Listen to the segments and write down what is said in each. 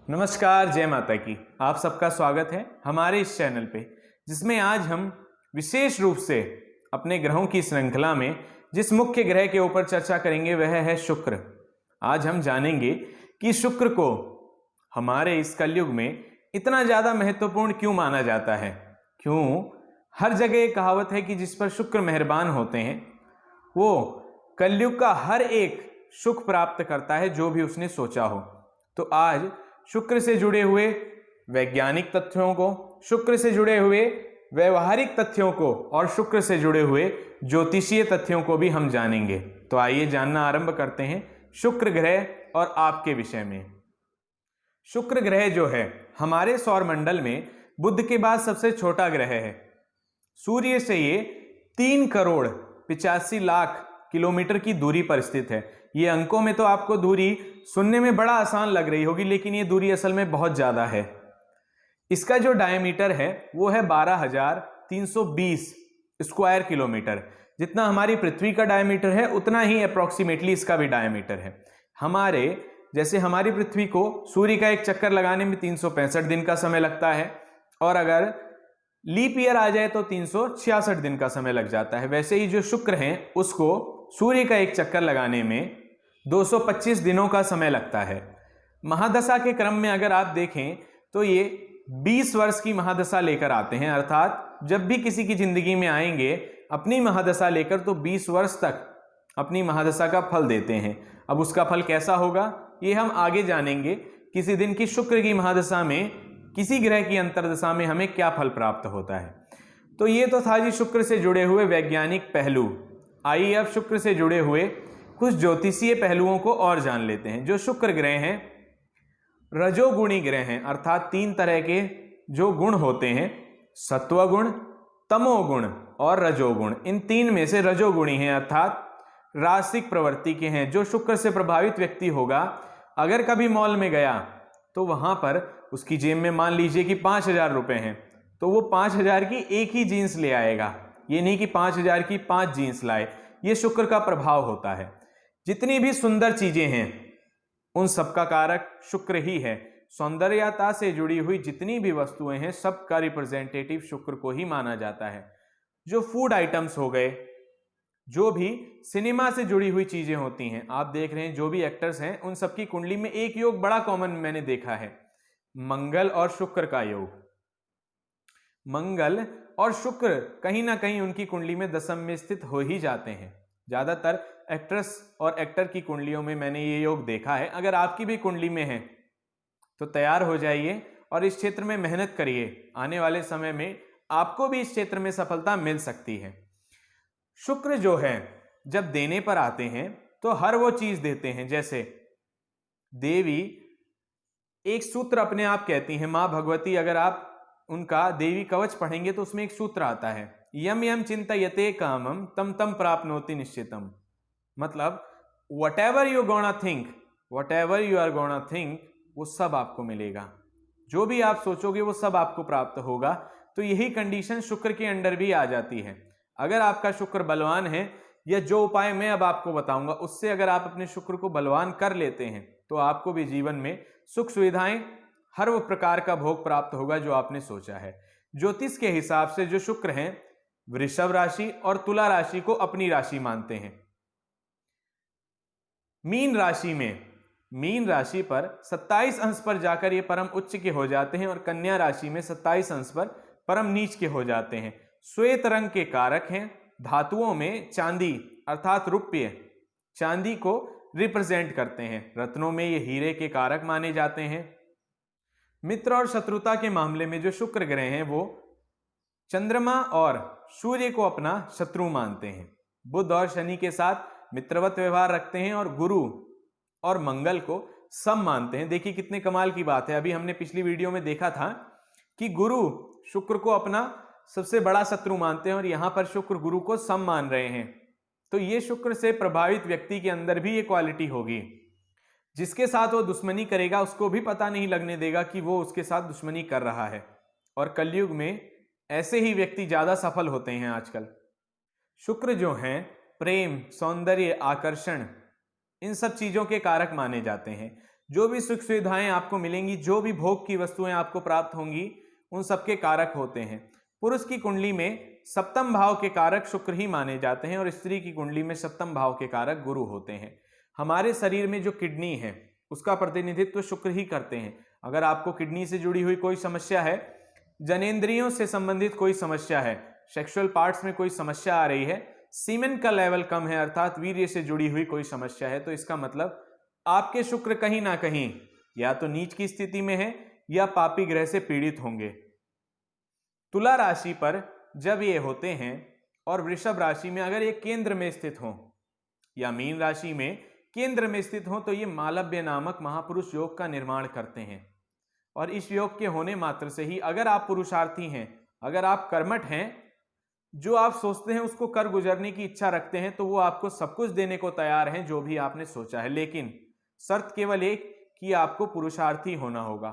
नमस्कार, जय माता की। आप सबका स्वागत है हमारे इस चैनल पे, जिसमें आज हम विशेष रूप से अपने ग्रहों की श्रृंखला में जिस मुख्य ग्रह के ऊपर चर्चा करेंगे वह है शुक्र। आज हम जानेंगे कि शुक्र को हमारे इस कलयुग में इतना ज़्यादा महत्वपूर्ण क्यों माना जाता है। क्यों हर जगह एक कहावत है कि जिस पर शुक्र मेहरबान होते हैं वो कलयुग का हर एक सुख प्राप्त करता है जो भी उसने सोचा हो। तो आज शुक्र से जुड़े हुए वैज्ञानिक तथ्यों को, शुक्र से जुड़े हुए व्यवहारिक तथ्यों को और शुक्र से जुड़े हुए ज्योतिषीय तथ्यों को भी हम जानेंगे। तो आइए जानना आरंभ करते हैं शुक्र ग्रह और आपके विषय में। शुक्र ग्रह जो है हमारे सौर मंडल में बुध के बाद सबसे छोटा ग्रह है। सूर्य से ये 3,85,00,000 किलोमीटर की दूरी पर स्थित है। ये अंकों में तो आपको दूरी सुनने में बड़ा आसान लग रही होगी, लेकिन ये दूरी असल में बहुत ज्यादा है। इसका जो डायमीटर है वो है 12,320 स्क्वायर किलोमीटर। जितना हमारी पृथ्वी का डायमीटर है उतना ही अप्रोक्सीमेटली इसका भी डायमीटर है। जैसे हमारी पृथ्वी को सूर्य का एक चक्कर लगाने में 365 दिन का समय लगता है, और अगर लीप ईयर आ जाए तो 366 दिन का समय लग जाता है, वैसे ही जो शुक्र हैं उसको सूर्य का एक चक्कर लगाने में 225 दिनों का समय लगता है। महादशा के क्रम में अगर आप देखें तो ये 20 वर्ष की महादशा लेकर आते हैं, अर्थात जब भी किसी की जिंदगी में आएंगे अपनी महादशा लेकर तो 20 वर्ष तक अपनी महादशा का फल देते हैं। अब उसका फल कैसा होगा ये हम आगे जानेंगे। किसी दिन की शुक्र की महादशा में किसी ग्रह की अंतर्दशा में हमें क्या फल प्राप्त होता है। तो ये तो था जी शुक्र से जुड़े हुए वैज्ञानिक पहलू। आइए अब शुक्र से जुड़े हुए कुछ ज्योतिषीय पहलुओं को और जान लेते हैं। जो शुक्र ग्रह हैं रजोगुणी ग्रह हैं, अर्थात 3 तरह के जो गुण होते हैं, सत्वगुण, तमोगुण और रजोगुण। इन 3 में से रजोगुणी हैं, अर्थात रासिक प्रवृत्ति के हैं। जो शुक्र से प्रभावित व्यक्ति होगा अगर कभी मॉल में गया तो वहां पर उसकी जेब में मान लीजिए कि 5,000 रुपए हैं, तो वो 5,000 की एक ही जीन्स ले आएगा, ये नहीं कि 5,000 की 5 जीन्स लाए। ये शुक्र का प्रभाव होता है। जितनी भी सुंदर चीजें हैं उन सबका कारक शुक्र ही है। सौंदर्यता से जुड़ी हुई जितनी भी वस्तुएं हैं सबका रिप्रेजेंटेटिव शुक्र को ही माना जाता है। जो फूड आइटम्स हो गए, जो भी सिनेमा से जुड़ी हुई चीजें होती हैं, आप देख रहे हैं जो भी एक्टर्स हैं उन सबकी कुंडली में एक योग बड़ा कॉमन मैंने देखा है, मंगल और शुक्र का योग। मंगल और शुक्र कहीं ना कहीं उनकी कुंडली में दशम में स्थित हो ही जाते हैं। ज्यादातर एक्ट्रेस और एक्टर की कुंडलियों में मैंने ये योग देखा है। अगर आपकी भी कुंडली में है तो तैयार हो जाइए और इस क्षेत्र में मेहनत करिए। आने वाले समय में आपको भी इस क्षेत्र में सफलता मिल सकती है। शुक्र जो है जब देने पर आते हैं तो हर वो चीज देते हैं। जैसे देवी एक सूत्र अपने आप कहती हैं, मां भगवती, अगर आप उनका देवी कवच पढ़ेंगे तो उसमें एक सूत्र आता है, यम यम चिंतयते कामम तम तम प्राप्नोति निश्चितम। मतलब whatever you are gonna think वो सब आपको मिलेगा। जो भी आप सोचोगे वो सब आपको प्राप्त होगा। तो यही कंडीशन शुक्र के अंडर भी आ जाती है। अगर आपका शुक्र बलवान है, या जो उपाय मैं अब आपको बताऊंगा उससे अगर आप अपने शुक्र को बलवान कर लेते हैं तो आपको भी जीवन में सुख सुविधाएं, हर वो प्रकार का भोग प्राप्त होगा जो आपने सोचा है। ज्योतिष के हिसाब से जो शुक्र हैं वृषभ राशि और तुला राशि को अपनी राशि मानते हैं। मीन राशि पर 27 अंश पर जाकर ये परम उच्च के हो जाते हैं और कन्या राशि में 27 अंश पर परम नीच के हो जाते हैं। श्वेत रंग के कारक हैं। धातुओं में चांदी अर्थात रुपये चांदी को रिप्रेजेंट करते हैं। रत्नों में ये हीरे के कारक माने जाते हैं। मित्र और शत्रुता के मामले में जो शुक्र ग्रह हैं वो चंद्रमा और सूर्य को अपना शत्रु मानते हैं। बुध और शनि के साथ मित्रवत व्यवहार रखते हैं और गुरु और मंगल को सम मानते हैं। देखिए कितने कमाल की बात है। अभी हमने पिछली वीडियो में देखा था कि गुरु शुक्र को अपना सबसे बड़ा शत्रु मानते हैं और यहां पर शुक्र गुरु को सम मान रहे हैं। तो ये शुक्र से प्रभावित व्यक्ति के अंदर भी ये क्वालिटी होगी। जिसके साथ वो दुश्मनी करेगा उसको भी पता नहीं लगने देगा कि वो उसके साथ दुश्मनी कर रहा है। और कलयुग में ऐसे ही व्यक्ति ज्यादा सफल होते हैं आजकल। शुक्र जो हैं प्रेम, सौंदर्य, आकर्षण, इन सब चीजों के कारक माने जाते हैं। जो भी सुख सुविधाएं आपको मिलेंगी, जो भी भोग की वस्तुएं आपको प्राप्त होंगी, उन सबके कारक होते हैं। पुरुष की कुंडली में सप्तम भाव के कारक शुक्र ही माने जाते हैं और स्त्री की कुंडली में सप्तम भाव के कारक गुरु होते हैं। हमारे शरीर में जो किडनी है उसका प्रतिनिधित्व शुक्र ही करते हैं। अगर आपको किडनी से जुड़ी हुई कोई समस्या है, जनेंद्रियों से संबंधित कोई समस्या है, सेक्सुअल पार्ट्स में कोई समस्या आ रही है, सीमेन का लेवल कम है अर्थात वीर्य से जुड़ी हुई कोई समस्या है, तो इसका मतलब आपके शुक्र कहीं ना कहीं या तो नीच की स्थिति में है या पापी ग्रह से पीड़ित होंगे। तुला राशि पर जब ये होते हैं और वृषभ राशि में अगर ये केंद्र में स्थित हो या मीन राशि में केंद्र में स्थित हो तो ये मालव्य नामक महापुरुष योग का निर्माण करते हैं। और इस योग के होने मात्र से ही अगर आप पुरुषार्थी हैं, अगर आप कर्मठ हैं, जो आप सोचते हैं उसको कर गुजरने की इच्छा रखते हैं, तो वो आपको सब कुछ देने को तैयार हैं जो भी आपने सोचा है। लेकिन शर्त केवल एक कि आपको पुरुषार्थी होना होगा।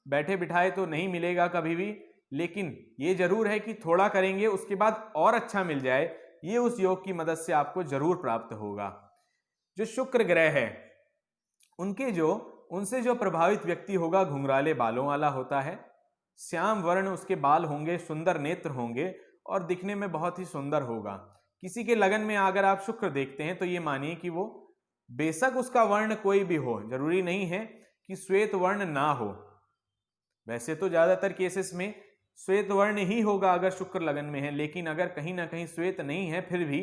बैठे बिठाए तो नहीं मिलेगा कभी भी, लेकिन ये जरूर है कि थोड़ा करेंगे उसके बाद और अच्छा मिल जाए, ये उस योग की मदद से आपको जरूर प्राप्त होगा। जो शुक्र ग्रह है उनसे जो प्रभावित व्यक्ति होगा घुंघराले बालों वाला होता है, श्याम वर्ण उसके बाल होंगे, सुंदर नेत्र होंगे और दिखने में बहुत ही सुंदर होगा। किसी के लगन में अगर आप शुक्र देखते हैं तो ये मानिए कि वो बेशक उसका वर्ण कोई भी हो, जरूरी नहीं है कि श्वेत वर्ण ना हो, वैसे तो ज्यादातर केसेस में श्वेत वर्ण ही होगा अगर शुक्र लगन में है, लेकिन अगर कहीं ना कहीं श्वेत नहीं है फिर भी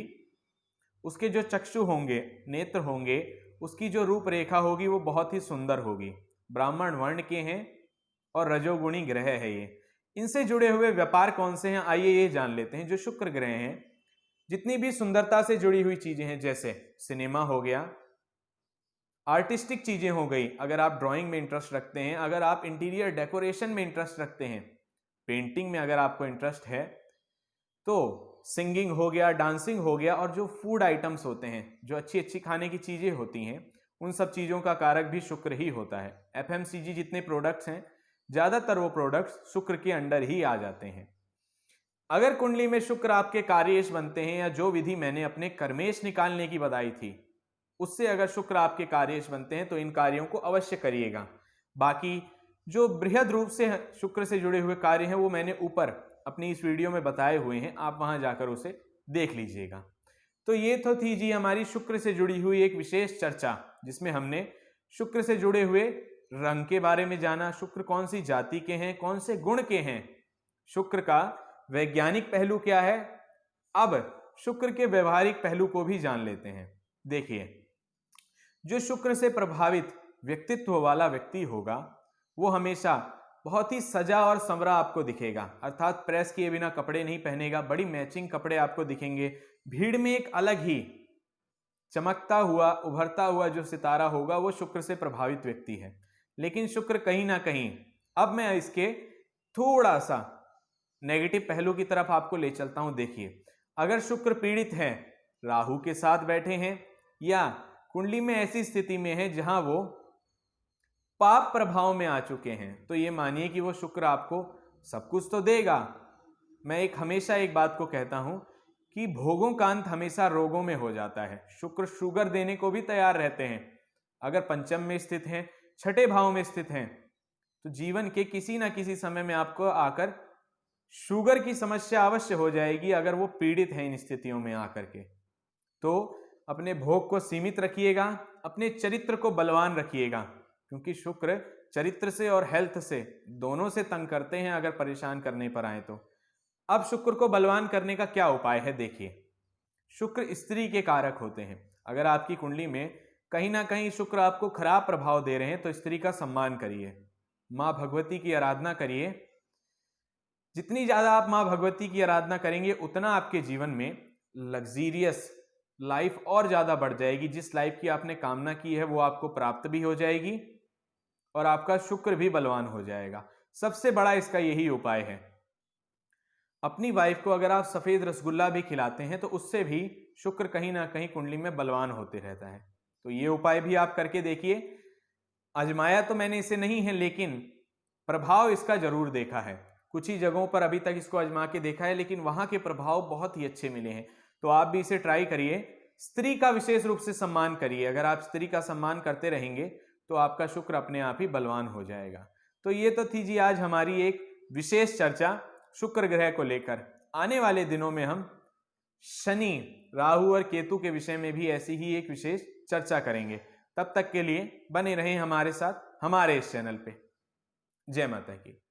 उसके जो चक्षु होंगे, नेत्र होंगे, उसकी जो रूपरेखा होगी वो बहुत ही सुंदर होगी। ब्राह्मण वर्ण के हैं और रजोगुणी ग्रह है ये। इनसे जुड़े हुए व्यापार कौन से हैं, आइए ये जान लेते हैं। जो शुक्र ग्रह हैं, जितनी भी सुंदरता से जुड़ी हुई चीजें हैं, जैसे सिनेमा हो गया, आर्टिस्टिक चीजें हो गई, अगर आप ड्राइंग में इंटरेस्ट रखते हैं, अगर आप इंटीरियर डेकोरेशन में इंटरेस्ट रखते हैं, पेंटिंग में अगर आपको इंटरेस्ट है, तो सिंगिंग हो गया, डांसिंग हो गया, और जो फूड आइटम्स होते हैं, जो अच्छी अच्छी खाने की चीजें होती हैं, उन सब चीजों का कारक भी शुक्र ही होता है। एफएमसीजी जितने प्रोडक्ट्स हैं, ज्यादातर वो प्रोडक्ट्स शुक्र के अंडर ही आ जाते हैं। अगर कुंडली में शुक्र आपके कार्येश बनते हैं, या जो विधि मैंने अपने कर्मेश निकालने की बताई थी उससे अगर शुक्र आपके कार्येश बनते हैं तो इन कार्यों को अवश्य करिएगा। बाकी जो बृहद रूप से शुक्र से जुड़े हुए कार्य हैं वो मैंने ऊपर अपनी इस वीडियो में बताए हुए हैं, आप वहां जाकर उसे देख लीजिएगा। तो ये तो थी जी हमारी शुक्र से जुड़ी हुई एक विशेष चर्चा, जिसमें हमने शुक्र से जुड़े हुए रंग के बारे में जाना, शुक्र कौन सी जाति के हैं, कौन से गुण के हैं, शुक्र का वैज्ञानिक पहलू क्या है। अब शुक्र के व्यवहारिक पहलू को भी जान लेते हैं। देखिए, जो शुक्र से प्रभावित व्यक्तित्व वाला व्यक्ति होगा वो हमेशा बहुत ही सजा और संवरा आपको दिखेगा, अर्थात प्रेस किए बिना कपड़े नहीं पहनेगा, बड़ी मैचिंग कपड़े आपको दिखेंगे। भीड़ में एक अलग ही चमकता हुआ, उभरता हुआ जो सितारा होगा वो शुक्र से प्रभावित व्यक्ति है। लेकिन शुक्र कहीं ना कहीं, अब मैं इसके थोड़ा सा नेगेटिव पहलू की तरफ आपको ले चलता हूं। देखिए, अगर शुक्र पीड़ित है, राहु के साथ बैठे हैं, या कुंडली में ऐसी स्थिति में है जहां वो पाप प्रभाव में आ चुके हैं, तो ये मानिए कि वो शुक्र आपको सब कुछ तो देगा। मैं हमेशा एक बात को कहता हूं कि भोगों का अंत हमेशा रोगों में हो जाता है। शुक्र शुगर देने को भी तैयार रहते हैं। अगर पंचम में स्थित हैं, छठे भाव में स्थित हैं, तो जीवन के किसी ना किसी समय में आपको आकर शुगर की समस्या अवश्य हो जाएगी अगर वो पीड़ित है इन स्थितियों में आकर के। तो अपने भोग को सीमित रखिएगा, अपने चरित्र को बलवान रखिएगा, क्योंकि शुक्र चरित्र से और हेल्थ से दोनों से तंग करते हैं अगर परेशान करने पर आए तो। अब शुक्र को बलवान करने का क्या उपाय है, देखिए। शुक्र स्त्री के कारक होते हैं। अगर आपकी कुंडली में कहीं ना कहीं शुक्र आपको खराब प्रभाव दे रहे हैं तो स्त्री का सम्मान करिए, मां भगवती की आराधना करिए। जितनी ज्यादा आप मां भगवती की आराधना करेंगे उतना आपके जीवन में लग्जीरियस लाइफ और ज्यादा बढ़ जाएगी। जिस लाइफ की आपने कामना की है वो आपको प्राप्त भी हो जाएगी और आपका शुक्र भी बलवान हो जाएगा। सबसे बड़ा इसका यही उपाय है। अपनी वाइफ को अगर आप सफेद रसगुल्ला भी खिलाते हैं तो उससे भी शुक्र कहीं ना कहीं कुंडली में बलवान होते रहता है। तो ये उपाय भी आप करके देखिए। आजमाया तो मैंने इसे नहीं है, लेकिन प्रभाव इसका जरूर देखा है। कुछ ही जगहों पर अभी तक इसको आजमा के देखा है, लेकिन वहां के प्रभाव बहुत ही अच्छे मिले हैं। तो आप भी इसे ट्राई करिए। स्त्री का विशेष रूप से सम्मान करिए। अगर आप स्त्री का सम्मान करते रहेंगे तो आपका शुक्र अपने आप ही बलवान हो जाएगा। तो ये तो थी जी आज हमारी एक विशेष चर्चा शुक्र ग्रह को लेकर। आने वाले दिनों में हम शनि, राहु और केतु के विषय में भी ऐसी ही एक विशेष चर्चा करेंगे। तब तक के लिए बने रहें हमारे साथ हमारे इस चैनल पे। जय माता की।